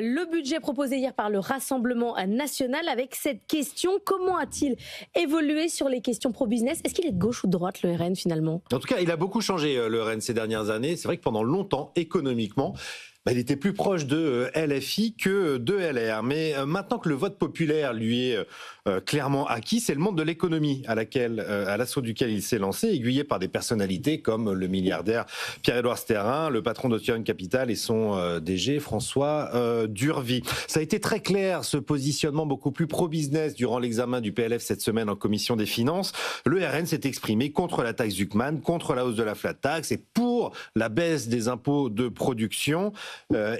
le budget proposé hier par le Rassemblement national avec cette question. Comment a-t-il évolué sur les questions pro-business? Est-ce qu'il est de gauche ou de droite, le RN, finalement? En tout cas, il a beaucoup changé, le RN, ces dernières années. C'est vrai que pendant longtemps, économiquement, il était plus proche de LFI que de LR. Mais maintenant que le vote populaire lui est clairement acquis, c'est le monde de l'économie à l'assaut duquel il s'est lancé, aiguillé par des personnalités comme le milliardaire Pierre-Édouard Stérin, le patron d'Ocean Capital et son DG François Durvy. Ça a été très clair, ce positionnement beaucoup plus pro-business durant l'examen du PLF cette semaine en commission des finances. Le RN s'est exprimé contre la taxe Zuckman, contre la hausse de la flat tax et pour la baisse des impôts de production.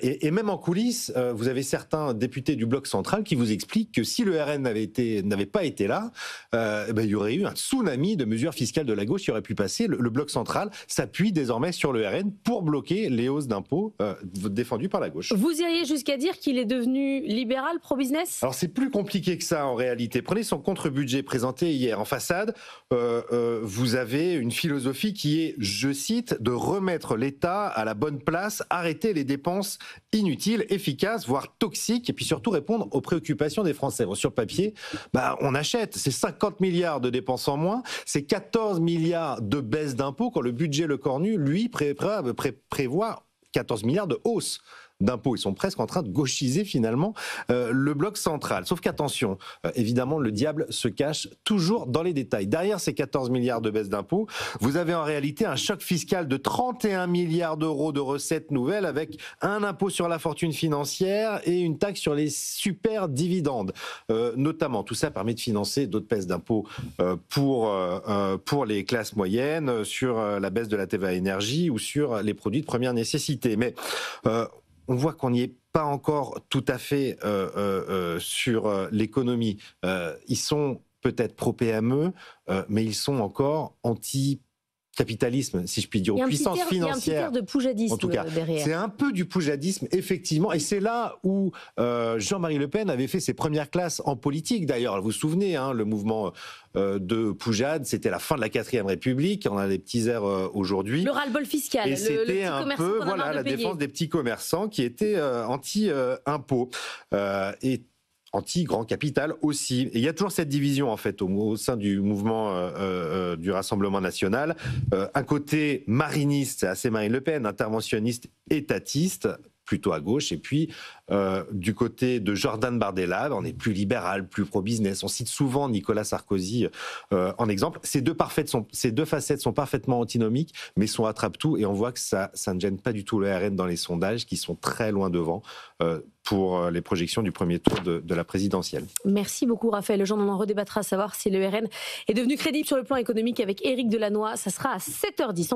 Et même en coulisses, vous avez certains députés du bloc central qui vous expliquent que si le RN n'avait pas été là, il y aurait eu un tsunami de mesures fiscales de la gauche qui aurait pu passer. Le bloc central s'appuie désormais sur le RN pour bloquer les hausses d'impôts défendues par la gauche. Vous iriez jusqu'à dire qu'il est devenu libéral, pro-business? Alors c'est plus compliqué que ça en réalité. Prenez son contre-budget présenté hier en façade. Vous avez une philosophie qui est, je cite, de remettre l'État à la bonne place, arrêter les dépenses inutiles, efficaces, voire toxiques, et puis surtout répondre aux préoccupations des Français. Bon, sur papier, on achète. C'est 50 milliards de dépenses en moins, c'est 14 milliards de baisse d'impôts, quand le budget Le Cornu, lui, prévoit 14 milliards de hausse d'impôts. Ils sont presque en train de gauchiser finalement le bloc central. Sauf qu'attention, évidemment, le diable se cache toujours dans les détails. Derrière ces 14 milliards de baisse d'impôts, vous avez en réalité un choc fiscal de 31 milliards d'euros de recettes nouvelles avec un impôt sur la fortune financière et une taxe sur les super dividendes. Notamment, tout ça permet de financer d'autres baisses d'impôts pour les classes moyennes, sur la baisse de la TVA énergie ou sur les produits de première nécessité. Mais on voit qu'on n'y est pas encore tout à fait sur l'économie. Ils sont peut-être pro-PME, mais ils sont encore anti-capitalisme, si je puis dire, puissance financière. Il y a un petit air de poujadisme, en tout cas, derrière. C'est un peu du poujadisme, effectivement, et c'est là où Jean-Marie Le Pen avait fait ses premières classes en politique, d'ailleurs. Vous vous souvenez, le mouvement de Poujade, c'était la fin de la 4e République, on a des petits airs aujourd'hui. Le ras-le-bol fiscal, et c'était un peu la payer. défense des petits commerçants qui étaient anti-impôts. Et anti-grand capital aussi. Et il y a toujours cette division en fait au sein du mouvement du Rassemblement national. Un côté mariniste, assez Marine Le Pen, interventionniste, étatiste, plutôt à gauche, et puis du côté de Jordan Bardella, on est plus libéral, plus pro-business. On cite souvent Nicolas Sarkozy en exemple. Ces deux facettes sont parfaitement antinomiques, mais sont attrape-tout, et on voit que ça ne gêne pas du tout le RN dans les sondages, qui sont très loin devant pour les projections du premier tour de la présidentielle. Merci beaucoup Raphaël Legendre. On en redébattra à savoir si le RN est devenu crédible sur le plan économique avec Éric Delannoy. Ça sera à 7h10.